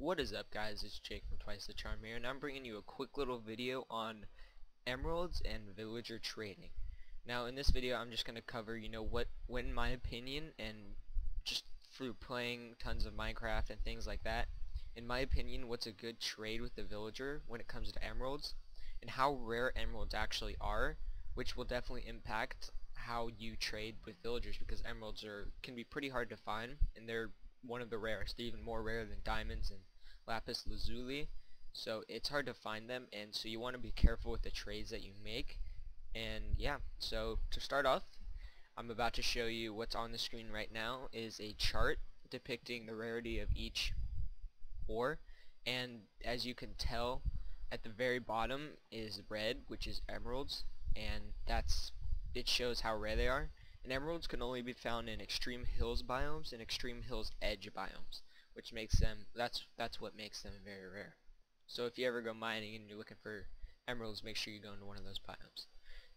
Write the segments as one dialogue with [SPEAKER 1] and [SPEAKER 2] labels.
[SPEAKER 1] What is up, guys? It's Jake from Tvvicethecharm here, and I'm bringing you a quick little video on emeralds and villager trading. Now in this video I'm just going to cover, what in my opinion, and just through playing tons of Minecraft and things like that, in my opinion, what's a good trade with the villager when it comes to emeralds, and how rare emeralds actually are, which will definitely impact how you trade with villagers, because emeralds can be pretty hard to find, and they're one of the rarest. They're even more rare than diamonds and lapis lazuli, so it's hard to find them, and so you want to be careful with the trades that you make. And yeah, so to start off, I'm about to show you what's on the screen right now is a chart depicting the rarity of each ore, and as you can tell, at the very bottom is red, which is emeralds, and it shows how rare they are. And emeralds can only be found in extreme hills biomes and extreme hills edge biomes, which makes them, that's what makes them very rare. So if you ever go mining and you're looking for emeralds, make sure you go into one of those biomes.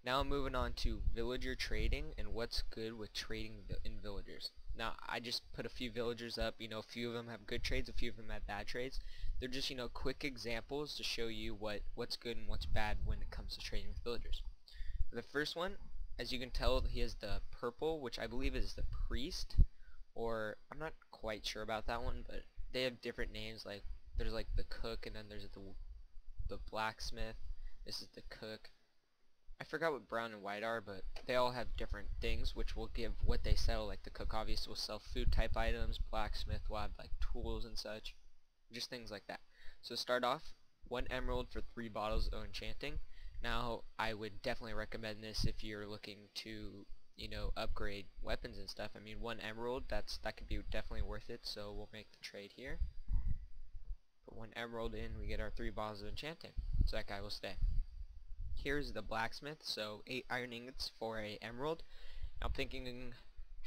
[SPEAKER 1] Now I'm moving on to villager trading and what's good with trading in villagers. Now I just put a few villagers up, a few of them have good trades, a few of them have bad trades. They're just, quick examples to show you what's good and what's bad when it comes to trading with villagers. The first one, as you can tell, he has the purple, which I believe is the priest, or I'm not quite sure about that one, but they have different names. Like there's like the cook, and then there's the blacksmith. This is the cook. I forgot what brown and white are, but they all have different things which will give what they sell. Like the cook obviously will sell food type items, blacksmith will have like tools and such, just things like that. So start off, 1 emerald for 3 bottles of enchanting. Now I would definitely recommend this if you're looking to upgrade weapons and stuff. I mean, 1 emerald, that could be definitely worth it, so we'll make the trade here. Put 1 emerald in, we get our 3 bottles of enchanting, so that guy will stay. Here's the blacksmith, so 8 iron ingots for a emerald. Now I'm thinking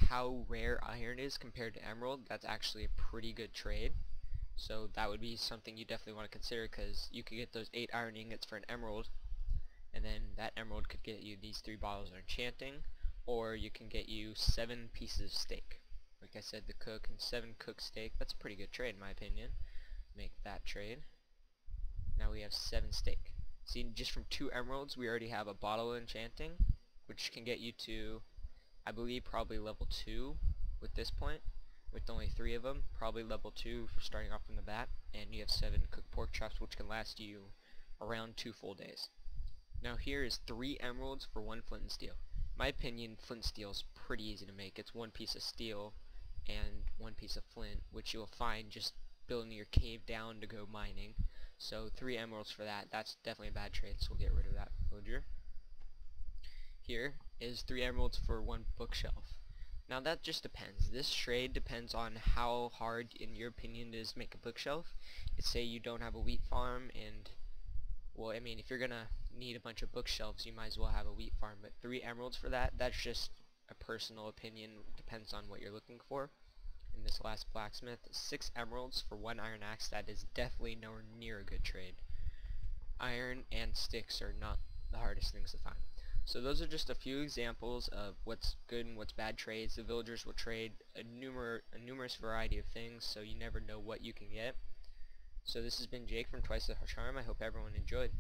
[SPEAKER 1] how rare iron is compared to emerald. That's actually a pretty good trade, so that would be something you definitely want to consider, because you could get those 8 iron ingots for an emerald, and then that emerald could get you these 3 bottles of enchanting, or you can get you 7 pieces of steak. Like I said, the cook and 7 cooked steak, that's a pretty good trade in my opinion. Make that trade. Now we have 7 steak. See, just from 2 emeralds we already have a bottle of enchanting, which can get you to, I believe, probably level 2 with this point, with only 3 of them, probably level 2 for starting off from the bat, and you have 7 cooked pork chops, which can last you around 2 full days. Now here is 3 emeralds for 1 flint and steel. In my opinion, flint steel is pretty easy to make. It's 1 piece of steel and 1 piece of flint, which you'll find just building your cave down to go mining. So 3 emeralds for that. That's definitely a bad trade, so we'll get rid of that villager. Here is 3 emeralds for 1 bookshelf. Now that just depends. This trade depends on how hard, in your opinion, it is to make a bookshelf. It's say you don't have a wheat farm, and well, I mean, if you're gonna need a bunch of bookshelves, you might as well have a wheat farm. But 3 emeralds for that's just a personal opinion. Depends on what you're looking for. In this last blacksmith, 6 emeralds for 1 iron axe. That is definitely nowhere near a good trade. Iron and sticks are not the hardest things to find. So those are just a few examples of what's good and what's bad trades. The villagers will trade a numerous variety of things, so you never know what you can get. So this has been Jake from Tvvicethecharm. I hope everyone enjoyed.